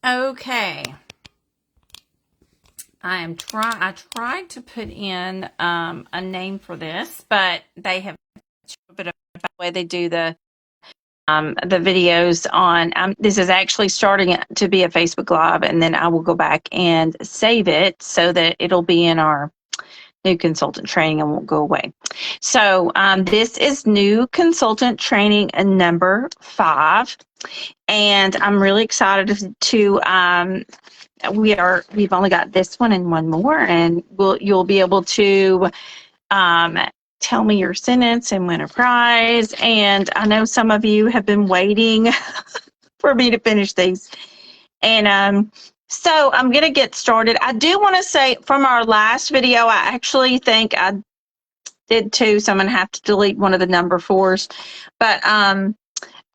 Okay. I tried to put in a name for this, but they have a bit of the way they do the videos on. This is actually starting to be a Facebook Live, and then I will go back and save it so that it'll be in our new consultant training and won't go away. So this is new consultant training number 5, and I'm really excited to we've only got this one and one more, and you'll be able to tell me your sentence and win a prize. And I know some of you have been waiting for me to finish these. And so I'm going to get started. I do want to say from our last video, I actually think I did too, so I'm going to have to delete one of the number 4s. But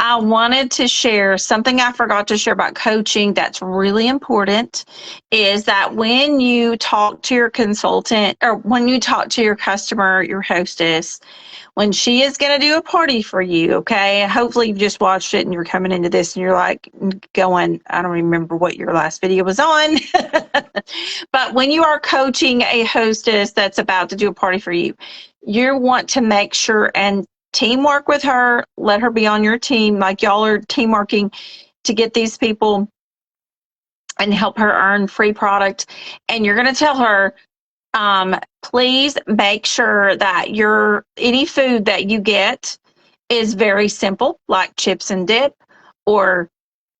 I wanted to share something I forgot to share about coaching that's really important, is that when you talk to your consultant or when you talk to your customer, your hostess, when she is going to do a party for you, okay, hopefully you've just watched it and you're coming into this and you're like going, I don't remember what your last video was on. But when you are coaching a hostess that's about to do a party for you, you want to make sure and teamwork with her, let her be on your team, like y'all are team working to get these people and help her earn free product. And you're going to tell her, please make sure that any food that you get is very simple, like chips and dip or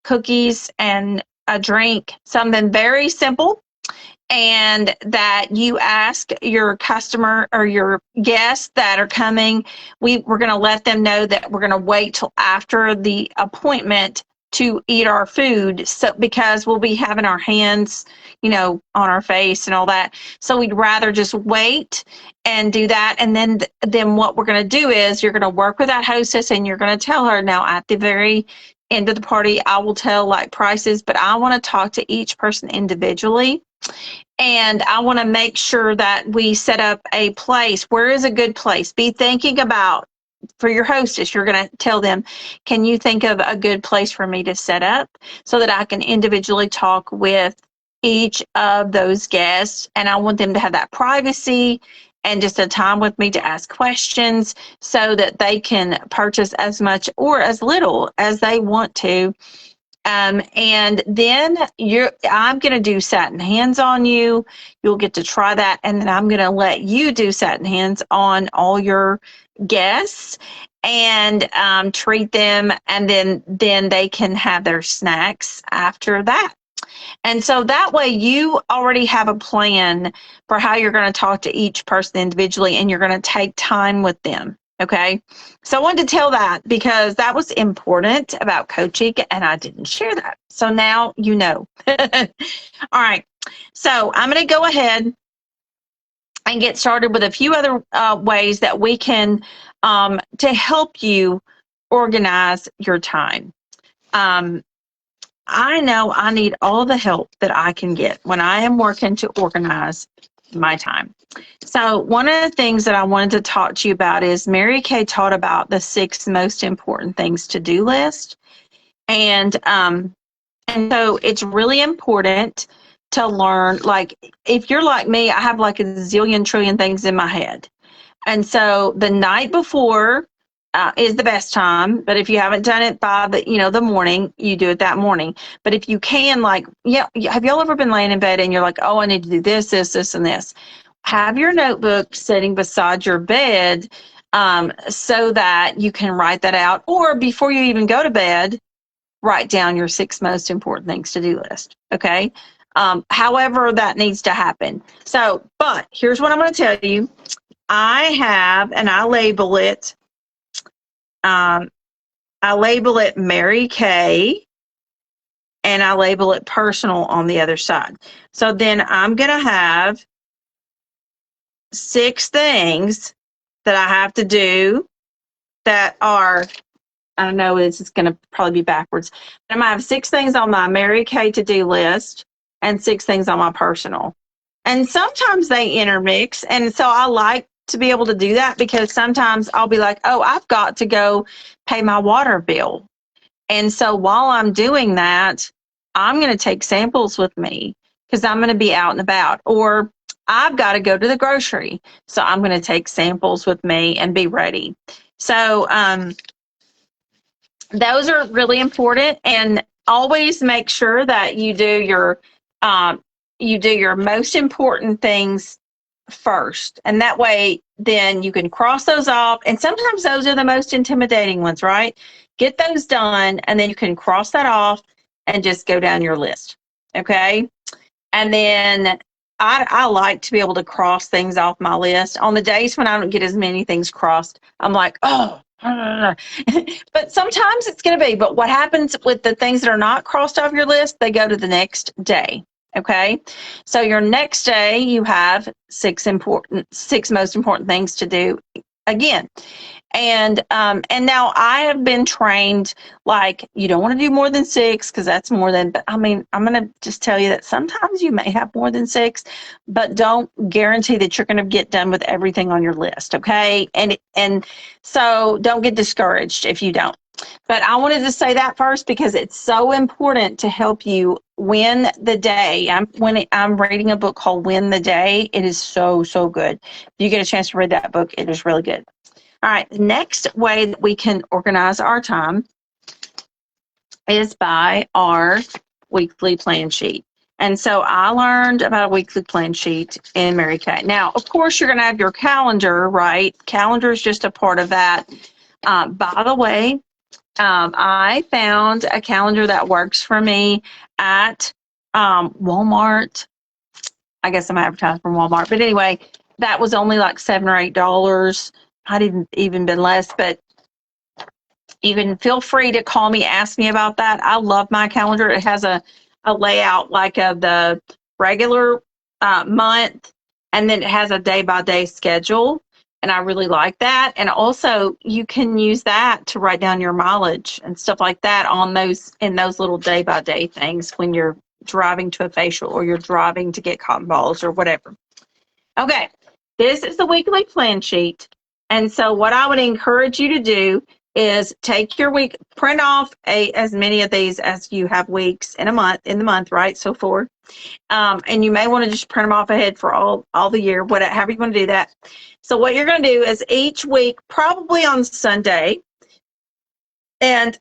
cookies and a drink, something very simple. And that you ask your customer or your guests that are coming, we're going to let them know that we're going to wait till after the appointment to eat our food, so because we'll be having our hands, on our face and all that. So we'd rather just wait and do that. And then what we're going to do is you're going to work with that hostess and you're going to tell her, now at the very end of the party, I will tell like prices, but I want to talk to each person individually. And I want to make sure that we set up a place. Where is a good place? Be thinking about, for your hostess, you're going to tell them, can you think of a good place for me to set up so that I can individually talk with each of those guests? And I want them to have that privacy and just a time with me to ask questions so that they can purchase as much or as little as they want to. And then I'm going to do satin hands on you. You'll get to try that. And then I'm going to let you do satin hands on all your guests and treat them. And then they can have their snacks after that. And so that way you already have a plan for how you're going to talk to each person individually, and you're going to take time with them. Okay, so I wanted to tell that because that was important about coaching and I didn't share that. So now you know. All right, so I'm going to go ahead and get started with a few other ways that we can to help you organize your time. I know I need all the help that I can get when I am working to organize my time. So one of the things that I wanted to talk to you about is Mary Kay taught about the 6 most important things to do list. And so it's really important to learn, like if you're like me, I have like a zillion trillion things in my head. And so the night before is the best time, but if you haven't done it by the morning, you do it that morning. But if you can, have y'all ever been laying in bed and you're like, oh, I need to do this, this, this, and this? Have your notebook sitting beside your bed so that you can write that out, or before you even go to bed, write down your 6 most important things to do list. Okay. However that needs to happen. So, but here's what I'm going to tell you. I have, and I label it Mary Kay, and I label it personal on the other side. So then I'm going to have 6 things that I have to do that are, I don't know, this is going to probably be backwards. But I'm going to have 6 things on my Mary Kay to-do list and 6 things on my personal. And sometimes they intermix, and so I like to be able to do that because sometimes I'll be like, oh, I've got to go pay my water bill. And so while I'm doing that, I'm going to take samples with me because I'm going to be out and about. Or I've got to go to the grocery, so I'm going to take samples with me and be ready. So those are really important, and always make sure that you do your most important things first, and that way then you can cross those off. And sometimes those are the most intimidating ones, right? Get those done, and then you can cross that off and just go down your list. Okay. And then I like to be able to cross things off my list. On the days when I don't get as many things crossed, I'm like, oh, but sometimes it's going to be. But what happens with the things that are not crossed off your list, they go to the next day. Okay. So your next day, you have six most important things to do again. And now I have been trained, like, you don't want to do more than 6 because that's more than, but I mean, I'm going to just tell you that sometimes you may have more than 6, but don't guarantee that you're going to get done with everything on your list. Okay. And so don't get discouraged if you don't. But I wanted to say that first because it's so important to help you win the day. I'm reading a book called Win the Day. It is so, so good. If you get a chance to read that book, it is really good. All right, the next way that we can organize our time is by our weekly plan sheet. And so I learned about a weekly plan sheet in Mary Kay. Now, of course, you're going to have your calendar, right? Calendar is just a part of that. By the way, I found a calendar that works for me at Walmart. I guess I'm advertising from Walmart. But anyway, that was only like $7 or $8. I'd even been less, but you can feel free to call me, ask me about that. I love my calendar. It has a layout like of the regular month, and then it has a day-by-day schedule, and I really like that. And also, you can use that to write down your mileage and stuff like that on those little day-by-day things when you're driving to a facial or you're driving to get cotton balls or whatever. Okay, this is the weekly plan sheet. And so what I would encourage you to do is take your week, print off as many of these as you have weeks in the month, right? So 4. And you may want to just print them off ahead for all the year, however you want to do that. So what you're going to do is each week, probably on Sunday, and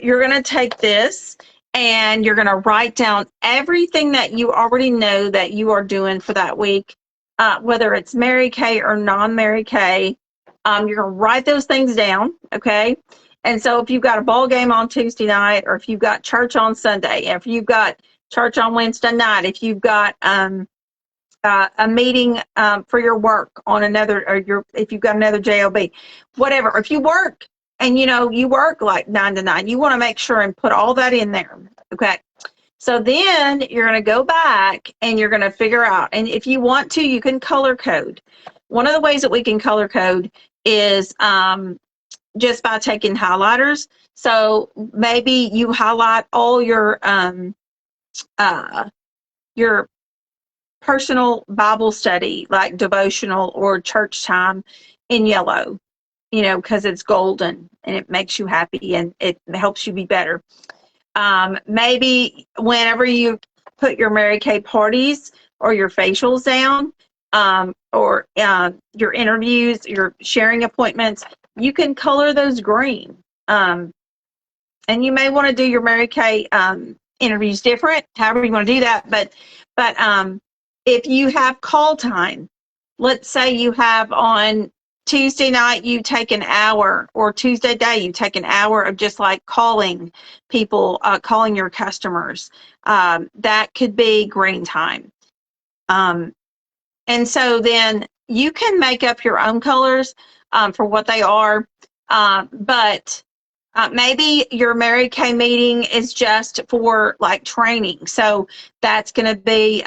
you're going to take this and you're going to write down everything that you already know that you are doing for that week, whether it's Mary Kay or non-Mary Kay. You're going to write those things down, okay? And so if you've got a ball game on Tuesday night, or if you've got church on Sunday, if you've got church on Wednesday night, if you've got a meeting for your work on another, if you've got another JOB, whatever. If you work and you work like 9 to 9, you want to make sure and put all that in there, okay? So then you're going to go back and you're going to figure out, and if you want to, you can color code. One of the ways that we can color code is just by taking highlighters. So maybe you highlight all your personal Bible study, like devotional or church time, in yellow, because it's golden and it makes you happy and it helps you be better. Maybe whenever you put your Mary Kay parties or your facials down, or your interviews, your sharing appointments, you can color those green. And you may want to do your Mary Kay interviews different, however you want to do that. But if you have call time, let's say you have on Tuesday night, you take an hour, or Tuesday day, you take an hour of just like calling people, calling your customers. That could be green time. And so then you can make up your own colors for what they are. But maybe your Mary Kay meeting is just for like training. So that's going to be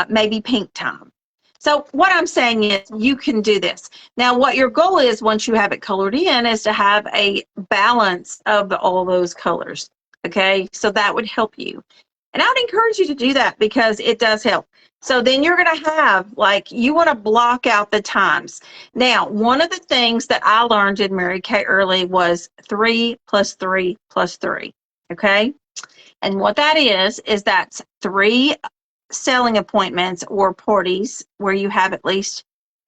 maybe pink time. So what I'm saying is you can do this. Now, what your goal is once you have it colored in is to have a balance of all those colors. Okay, so that would help you. And I would encourage you to do that because it does help. So then you're going to have, like, you want to block out the times. Now, one of the things that I learned in Mary Kay early was 3 + 3 + 3. Okay? And what that is that's 3 selling appointments or parties where you have at least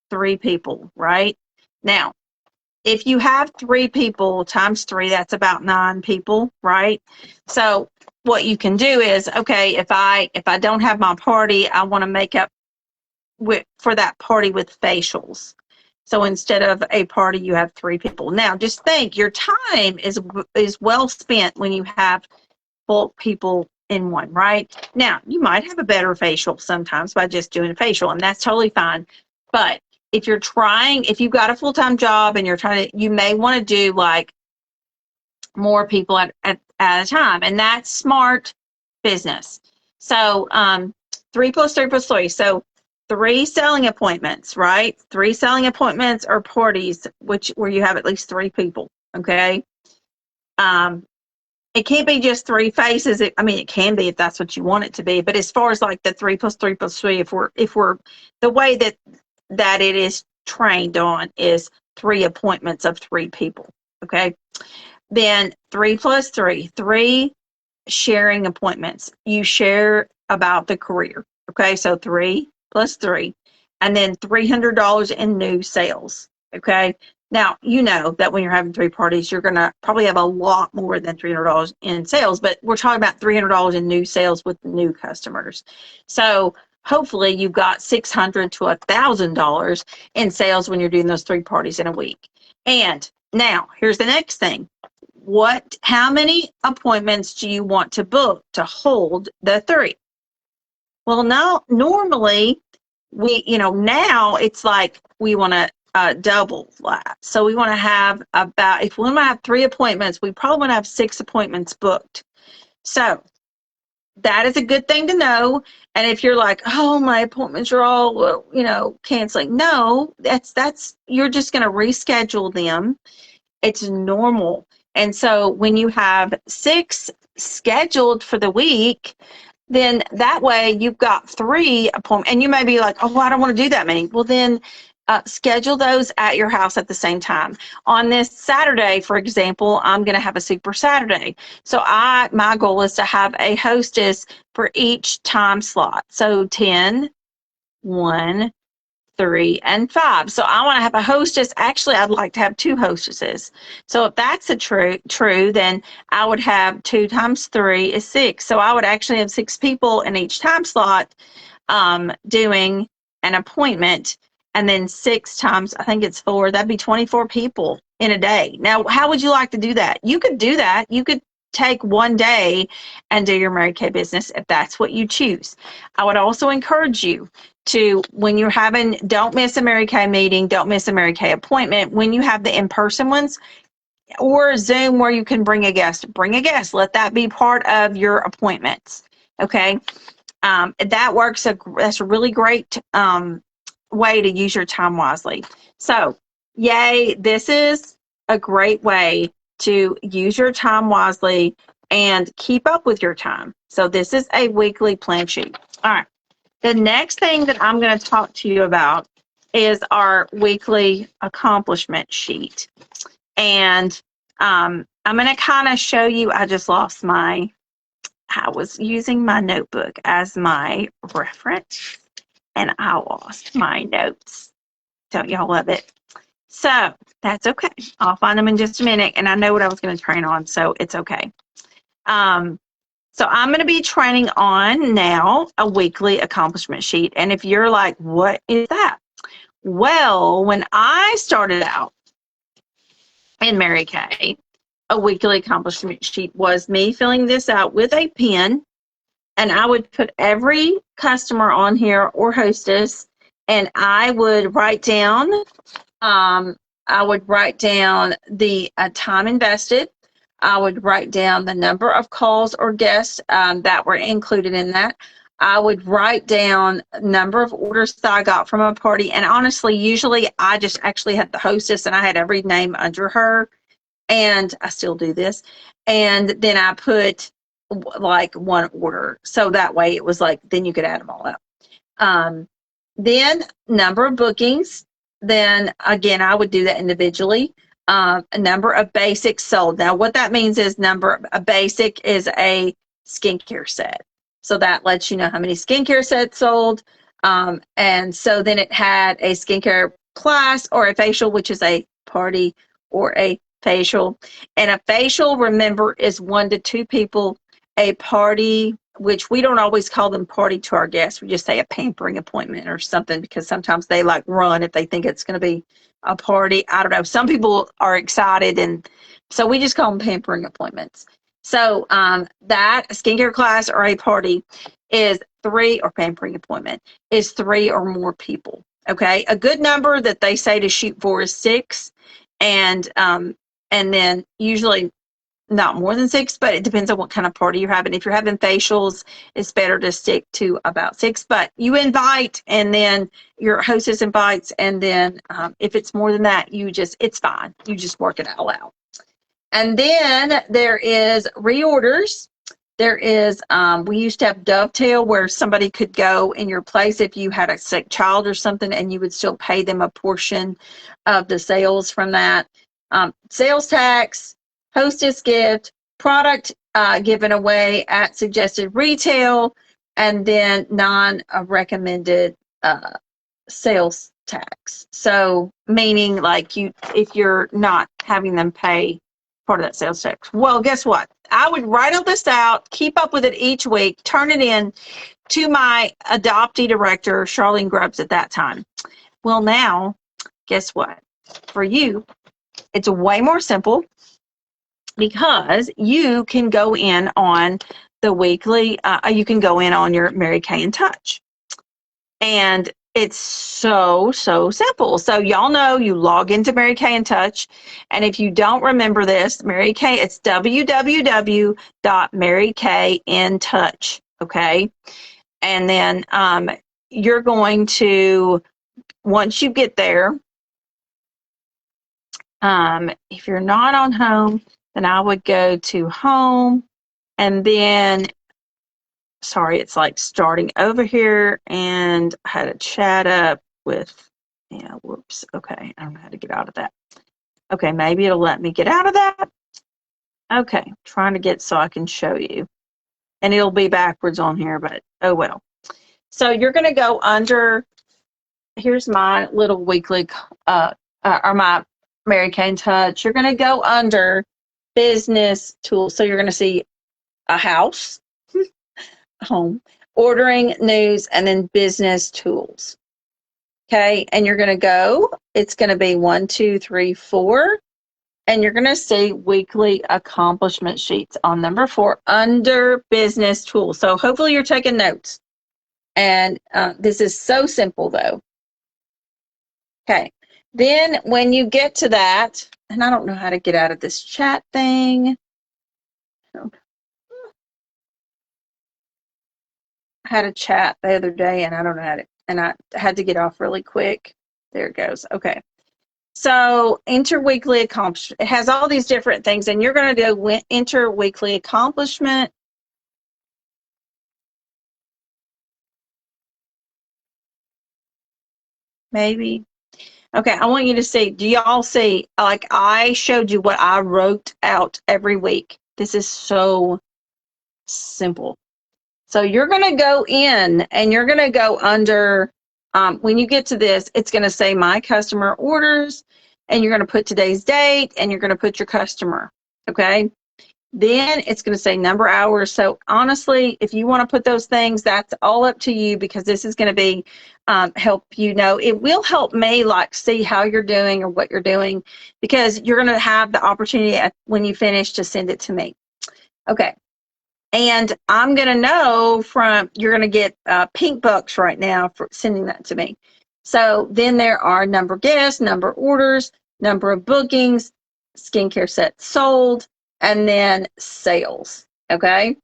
3 people, right? Now, if you have 3 people times 3, that's about 9 people, right? So what you can do is, okay, if I don't have my party, I want to make up for that party with facials. So instead of a party, you have 3 people. Now, just think, your time is well spent when you have bulk people in one, right? Now, you might have a better facial sometimes by just doing a facial, and that's totally fine. But if you've got a full-time job and you may want to do like more people at a time, and that's smart business. So 3 plus 3 plus 3. So 3 selling appointments, right? 3 selling appointments or parties, where you have at least 3 people. Okay. It can't be just 3 faces. It can be if that's what you want it to be. But as far as like the 3 plus 3 plus 3, if we're the way that it is trained on is 3 appointments of 3 people. Okay. Then 3 plus 3, 3 sharing appointments. You share about the career. Okay. So 3 plus 3, and then $300 in new sales. Okay. Now, you know that when you're having 3 parties, you're going to probably have a lot more than $300 in sales, but we're talking about $300 in new sales with new customers. So hopefully you've got $600 to $1,000 in sales when you're doing those 3 parties in a week. And now here's the next thing. How many appointments do you want to book to hold the 3? Well, now normally now it's like we want to double that. So we want to have if we want to have 3 appointments, we probably want to have 6 appointments booked. So that is a good thing to know. And if you're like, oh, my appointments are all, canceling. No, that's you're just going to reschedule them. It's normal. And so when you have 6 scheduled for the week, then that way you've got 3 appointments. And you may be like, oh, I don't want to do that many. Well, then schedule those at your house at the same time. On this Saturday, for example, I'm going to have a Super Saturday. So my goal is to have a hostess for each time slot. So 10, 1, 3, and 5. So I want to have a hostess. Actually, I'd like to have 2 hostesses. So if that's true, then I would have 2 times 3 is 6. So I would actually have 6 people in each time slot doing an appointment. And then 6 times, I think it's 4, that'd be 24 people in a day. Now, how would you like to do that? You could do that. You could take one day and do your Mary Kay business if that's what you choose. I would also encourage you to, when you're don't miss a Mary Kay meeting, don't miss a Mary Kay appointment. When you have the in-person ones or Zoom where you can bring a guest, let that be part of your appointments. Okay. That works. That's a really great way to use your time wisely. So yay, this is a great way to use your time wisely and keep up with your time. So this is a weekly plan sheet. All right. The next thing that I'm going to talk to you about is our weekly accomplishment sheet. And I'm going to kind of show you, I was using my notebook as my reference, and I lost my notes. Don't y'all love it? So that's okay. I'll find them in just a minute, and I know what I was going to train on, so it's okay. So I'm going to be training on now a weekly accomplishment sheet. And if you're like, what is that? Well, when I started out in Mary Kay, a weekly accomplishment sheet was me filling this out with a pen, and I would put every customer on here or hostess, and I would write down the time invested. I would write down the number of calls or guests that were included in that. I would write down number of orders that I got from a party. And honestly, usually I just actually had the hostess and I had every name under her. And I still do this. And then I put like 1 order. So that way it was like, then you could add them all up. Then number of bookings. Then again, I would do that individually. A number of basics sold. Now, what that means is a basic is a skincare set. So that lets you know how many skincare sets sold. And so then it had a skincare class or a facial, which is a party or a facial. And a facial, remember, is 1 to 2 people. A party, which we don't always call them party to our guests. We just say a pampering appointment or something, because sometimes they like run if they think it's going to be a party. I don't know. Some people are excited, and so we just call them pampering appointments. So that skincare class or a party is 3, or pampering appointment is 3 or more people. Okay. A good number that they say to shoot for is 6. And then usually not more than 6, but it depends on what kind of party you're having. If you're having facials, it's better to stick to about 6, but you invite, and then your hostess invites, and then if it's more than that, it's fine. You just work it all out. And then there is reorders. There is, we used to have dovetail, where somebody could go in your place if you had a sick child or something, and you would still pay them a portion of the sales from that. Sales tax, hostess gift, product given away at suggested retail, and then non-recommended sales tax. So meaning, like, if you're not having them pay part of that sales tax. Well, guess what? I would write all this out, keep up with it each week, turn it in to my adoptee director, Charlene Grubbs, at that time. Well, now, guess what? For you, it's way more simple, because you can go in on the weekly, you can go in on your Mary Kay in Touch. And it's so simple. So y'all know, you log into Mary Kay in Touch. And if you don't remember this, Mary Kay, it's www.marykayintouch. Okay. And then you're going to, once you get there, if you're not on home, then I would go to home, and then, sorry, it's like starting over here, and I had a chat up with, yeah, whoops. Okay, I don't know how to get out of that. Okay, maybe it'll let me get out of that. Okay, trying to get so I can show you. And it'll be backwards on here, but oh well. So you're going to go under, here's my little weekly, or my Mary Kay in Touch. You're going to go under business tools. So you're going to see a house, home, ordering, news, and then business tools. Okay, and you're going to go, it's going to be 1, 2, 3, 4, and you're going to see weekly accomplishment sheets on number 4 under business tools. So hopefully you're taking notes. And this is so simple, though. Okay, then when you get to that, and I don't know how to get out of this chat thing. I had a chat the other day, and I don't know how to, and I had to get off really quick. There it goes. Okay. So enter weekly accomplishment. It has all these different things, and you're going to go enter weekly accomplishment. Maybe. Okay, I want you to see, do y'all see, like I showed you what I wrote out every week. This is so simple. So you're going to go in, and you're going to go under, when you get to this, it's going to say my customer orders, and you're going to put today's date, and you're going to put your customer, okay? Then it's going to say number of hours. So honestly, if you want to put those things, that's all up to you, because this is going to be help you know. It will help me like see how you're doing or what you're doing, because you're going to have the opportunity when you finish to send it to me. Okay. And I'm going to know you're going to get pink bucks right now for sending that to me. So then there are number of guests, number of orders, number of bookings, skincare sets sold, and then sales. Okay.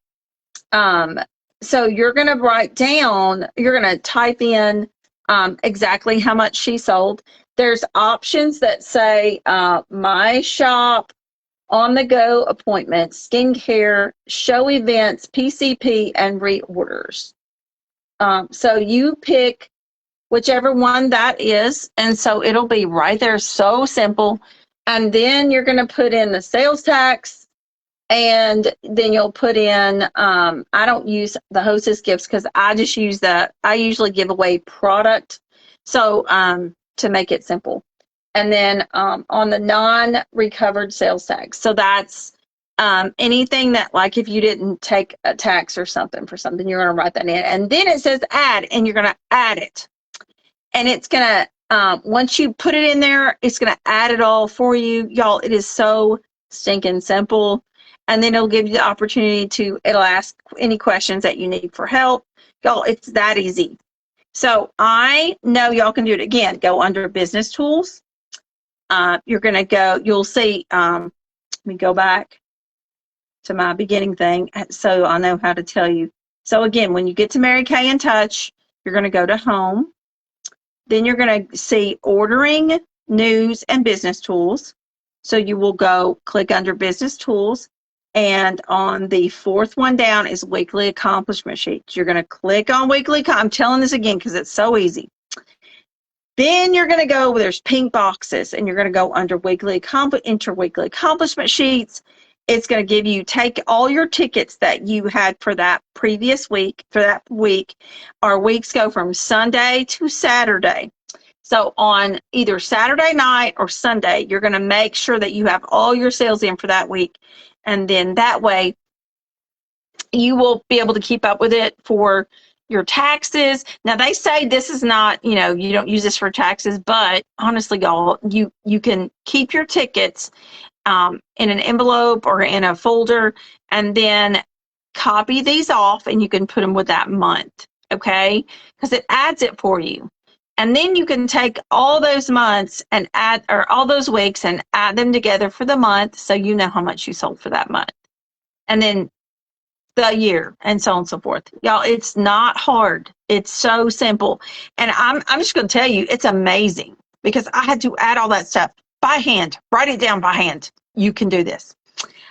So you're going to write down, you're going to type in exactly how much she sold. There's options that say my shop, on the go appointments, skincare, show events, PCP, and reorders. So you pick whichever one that is, and so it'll be right there. So simple. And then you're going to put in the sales tax, and then you'll put in, I don't use the hostess gifts because I just use I usually give away product. So to make it simple. And then on the non-recovered sales tax. So that's anything that, like, if you didn't take a tax or something for something, you're going to write that in. And then it says add, and you're going to add it. And it's going to, once you put it in there, it's going to add it all for you. Y'all, it is so stinking simple. And then it'll give you the opportunity it'll ask any questions that you need for help. Y'all, it's that easy. So I know y'all can do it. Again, go under business tools. You're going to go, you'll see, let me go back to my beginning thing so I know how to tell you. So again, when you get to Mary Kay in Touch, you're going to go to home. Then you're going to see ordering, news, and business tools. So you will go click under business tools. And on the fourth one down is weekly accomplishment sheets. You're going to click on weekly. I'm telling this again because it's so easy. Then you're going to go, there's pink boxes, and you're going to go under enter weekly accomplishment sheets. It's going to give you, take all your tickets that you had for that previous week, for that week. Our weeks go from Sunday to Saturday. So on either Saturday night or Sunday, you're going to make sure that you have all your sales in for that week. And then that way, you will be able to keep up with it for your taxes. Now, they say this is not, you don't use this for taxes, but honestly, y'all, you can keep your tickets in an envelope or in a folder, and then copy these off, and you can put them with that month, okay? Because it adds it for you. And then you can take all those months and all those weeks and add them together for the month, so you know how much you sold for that month. And then the year, and so on and so forth. Y'all, it's not hard. It's so simple. And I'm just going to tell you, it's amazing because I had to add all that stuff by hand, write it down by hand. You can do this.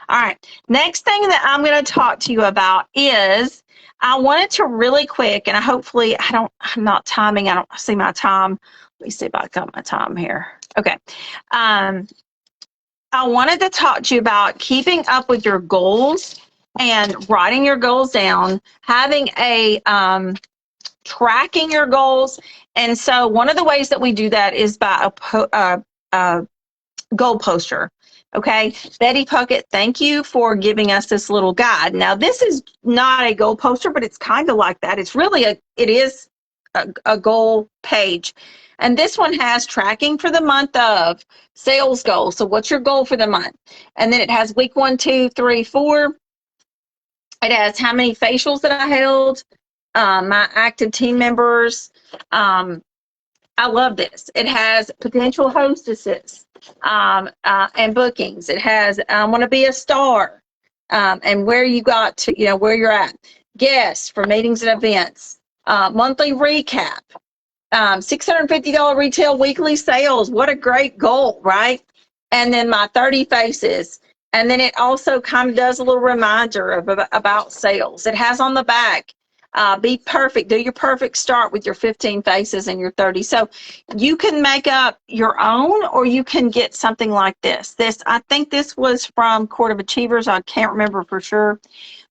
All right. Next thing that I'm going to talk to you about is I wanted to really quick, and I'm not timing. I don't see my time. Let me see if I got my time here. Okay. I wanted to talk to you about keeping up with your goals and writing your goals down, having a tracking your goals. And so one of the ways that we do that is by a goal poster. Okay, Betty Puckett, thank you for giving us this little guide. Now, this is not a goal poster, but it's kind of like that. It is a goal page. And this one has tracking for the month of sales goals. So what's your goal for the month? And then it has week 1, 2, 3, 4. It has how many facials that I held, my active team members. I love this. It has potential hostesses and bookings. It has I want to be a star and where you got to, where you're at. Guests for meetings and events. Monthly recap. $650 retail weekly sales. What a great goal, right? And then my 30 faces. And then it also kind of does a little reminder about sales. It has on the back, be perfect. Do your perfect start with your 15 faces and your 30. So you can make up your own, or you can get something like this. I think this was from Court of Achievers. I can't remember for sure.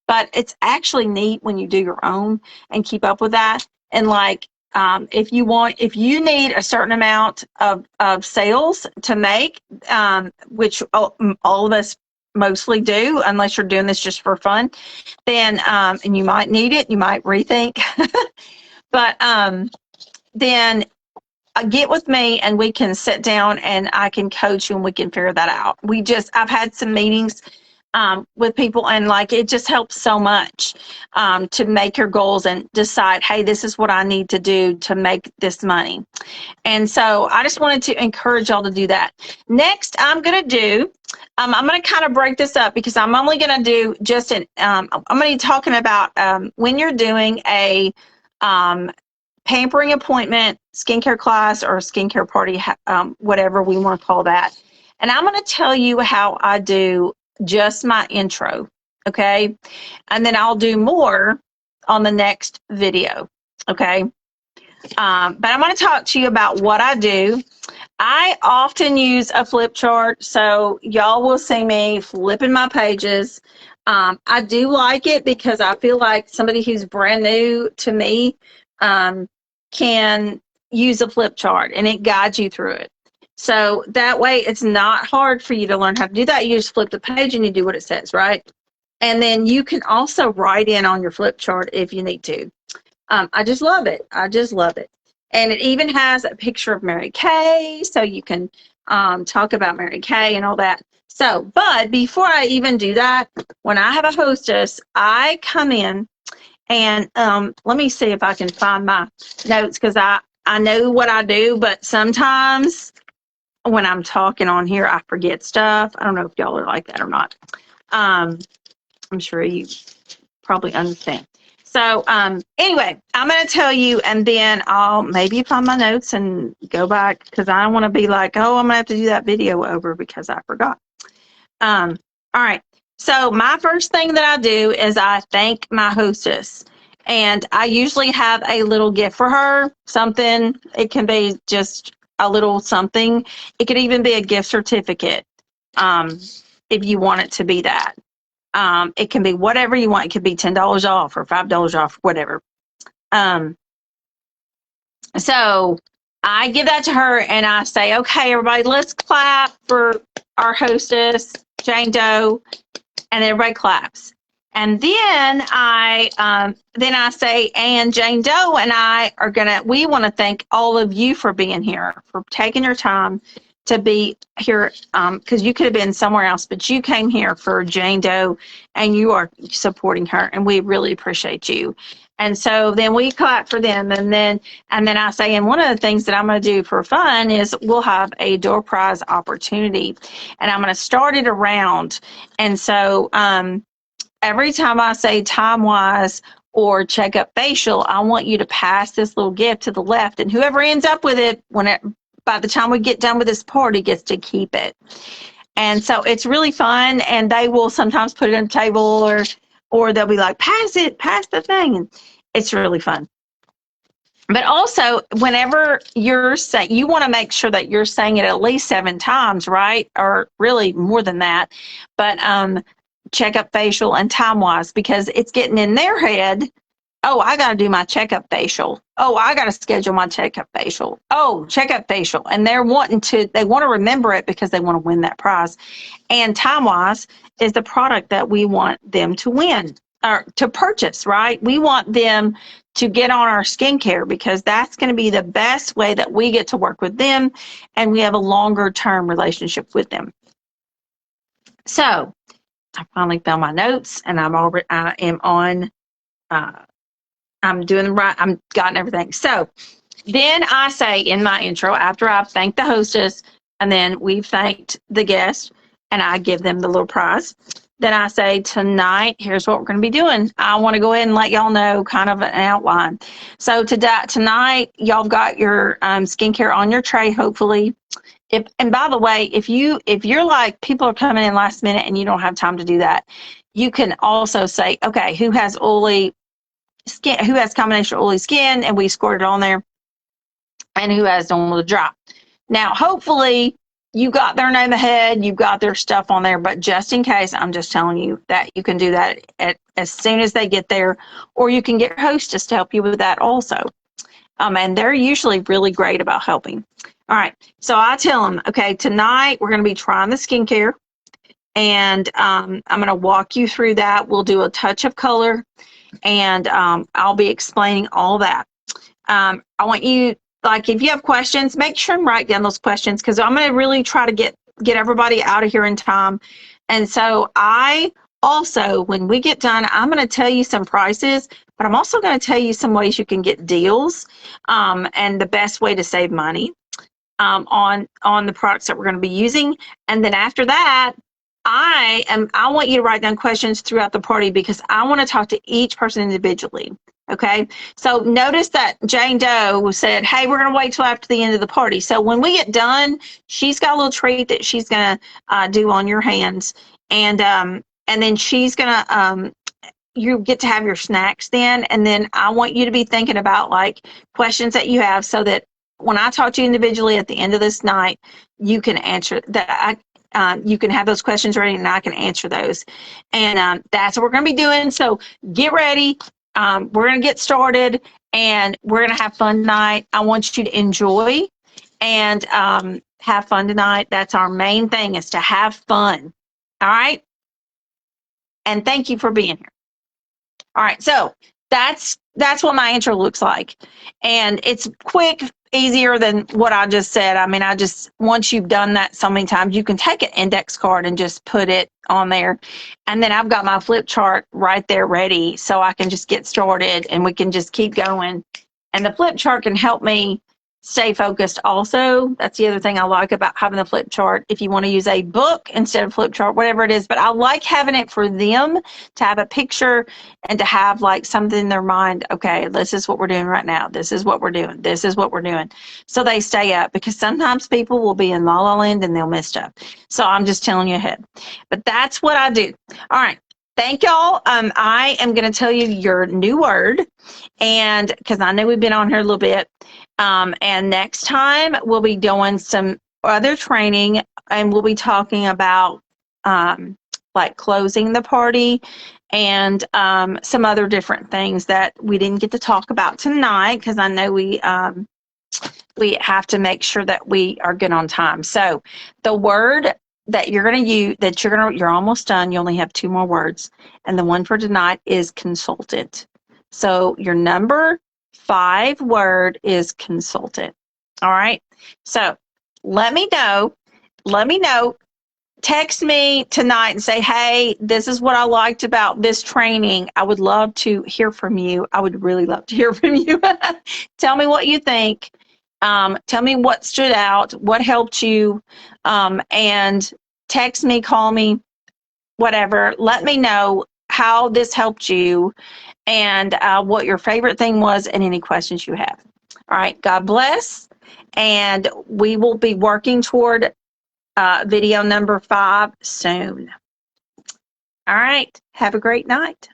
But it's actually neat when you do your own and keep up with that. And like, if you need a certain amount of sales to make, which all of us mostly do, unless you're doing this just for fun, then and you might need it, you might rethink, but then get with me and we can sit down and I can coach you and we can figure that out. I've had some meetings with people, and like it just helps so much to make your goals and decide, hey, this is what I need to do to make this money. And so I just wanted to encourage y'all to do that. Next, I'm going to kind of break this up because I'm only going to do just I'm going to be talking about when you're doing a pampering appointment, skincare class, or skincare party, whatever we want to call that. And I'm going to tell you how I do just my intro, okay? And then I'll do more on the next video, okay? But I'm going to talk to you about what I do I often use a flip chart, so y'all will see me flipping my pages. I do like it because I feel like somebody who's brand new to me can use a flip chart, and it guides you through it. So that way it's not hard for you to learn how to do that. You just flip the page and you do what it says, right? And then you can also write in on your flip chart if you need to. I just love it. I just love it. And it even has a picture of Mary Kay, so you can talk about Mary Kay and all that. So, but before I even do that, when I have a hostess, I come in and let me see if I can find my notes, because I know what I do, but sometimes when I'm talking on here, I forget stuff. I don't know if y'all are like that or not. I'm sure you probably understand. So anyway, I'm going to tell you, and then I'll maybe find my notes and go back, because I don't want to be like, oh, I'm going to have to do that video over because I forgot. All right. So my first thing that I do is I thank my hostess. And I usually have a little gift for her, something. It can be just a little something. It could even be a gift certificate if you want it to be that. It can be whatever you want. It could be $10 off or $5 off, whatever. So I give that to her and I say, okay, everybody, let's clap for our hostess, Jane Doe, and everybody claps. And then I say, and Jane Doe and I we want to thank all of you for being here, for taking your time to be here, because you could have been somewhere else, but you came here for Jane Doe and you are supporting her, and we really appreciate you. And so then we clap for them, and then I say, and one of the things that I'm going to do for fun is we'll have a door prize opportunity, and I'm going to start it around. And so every time I say time wise or check up facial, I want you to pass this little gift to the left, and whoever ends up with it by the time we get done with this party gets to keep it. And so it's really fun, and they will sometimes put it on the table, or they'll be like, pass the thing. And it's really fun. But also, whenever you're saying, you want to make sure that you're saying it at least 7 times, right? Or really more than that. But checkup facial and time wise, because it's getting in their head, oh, I got to do my checkup facial. Oh, I got to schedule my checkup facial. Oh, checkup facial. And they want to remember it because they want to win that prize. And time wise is the product that we want them to win or to purchase, right? We want them to get on our skincare, because that's going to be the best way that we get to work with them and we have a longer term relationship with them. So I finally found my notes, and I'm doing the right, I'm gotten everything. So then I say in my intro, after I've thanked the hostess and then we've thanked the guest and I give them the little prize, then I say, tonight, here's what we're going to be doing. I want to go ahead and let y'all know kind of an outline. So tonight, y'all got your skincare on your tray, hopefully. And by the way, if you're like, people are coming in last minute and you don't have time to do that, you can also say, okay, who has oily skin, who has combination oily skin, and we scored it on there, and who has normal to dry. Now, hopefully you got their name ahead, you've got their stuff on there, but just in case, I'm just telling you that you can do that as soon as they get there, or you can get hostess to help you with that also. And they're usually really great about helping. All right, so I tell them, okay, tonight we're going to be trying the skincare, and I'm going to walk you through that. We'll do a touch of color, and I'll be explaining all that. I want you, like, if you have questions, make sure and write down those questions, because I'm going to really try to get everybody out of here in time. And so I also, when we get done, I'm going to tell you some prices, but I'm also going to tell you some ways you can get deals and the best way to save money on the products that we're going to be using. And then after that, I want you to write down questions throughout the party, because I want to talk to each person individually. Okay, so notice that Jane Doe said, hey, we're going to wait till after the end of the party. So when we get done, she's got a little treat that she's going to do on your hands. And then she's going to, you get to have your snacks then. And then I want you to be thinking about like questions that you have, so that when I talk to you individually at the end of this night, you can answer that. You can have those questions ready, and I can answer those. And that's what we're going to be doing. So get ready. We're going to get started, and we're going to have fun tonight. I want you to enjoy and have fun tonight. That's our main thing, is to have fun. All right? And thank you for being here. All right, so that's what my intro looks like. And it's quick, easier than what I just said. I mean, once you've done that so many times, you can take an index card and just put it on there. And then I've got my flip chart right there ready, so I can just get started and we can just keep going. And the flip chart can help me stay focused also. That's the other thing I like about having the flip chart. If you want to use a book instead of flip chart, whatever it is, but I like having it for them to have a picture and to have like something in their mind. Okay, this is what we're doing right now. This is what we're doing. This is what we're doing. So they stay up, because sometimes people will be in la la land and they'll miss stuff. So I'm just telling you ahead. But that's what I do. All right. Thank y'all. I am going to tell you your new word, and because I know we've been on here a little bit. And next time we'll be doing some other training, and we'll be talking about like closing the party and some other different things that we didn't get to talk about tonight, because I know we have to make sure that we are good on time. So the word that you're going to use, you're almost done. You only have 2 more words. And the one for tonight is consultant. So your number 5 word is consultant. All right. So let me know. Text me tonight and say, hey, this is what I liked about this training. I would love to hear from you. I would really love to hear from you. Tell me what you think. Tell me what stood out, what helped you, and text me, call me, whatever. Let me know how this helped you and what your favorite thing was and any questions you have. All right, God bless. And we will be working toward video number 5 soon. All right, have a great night.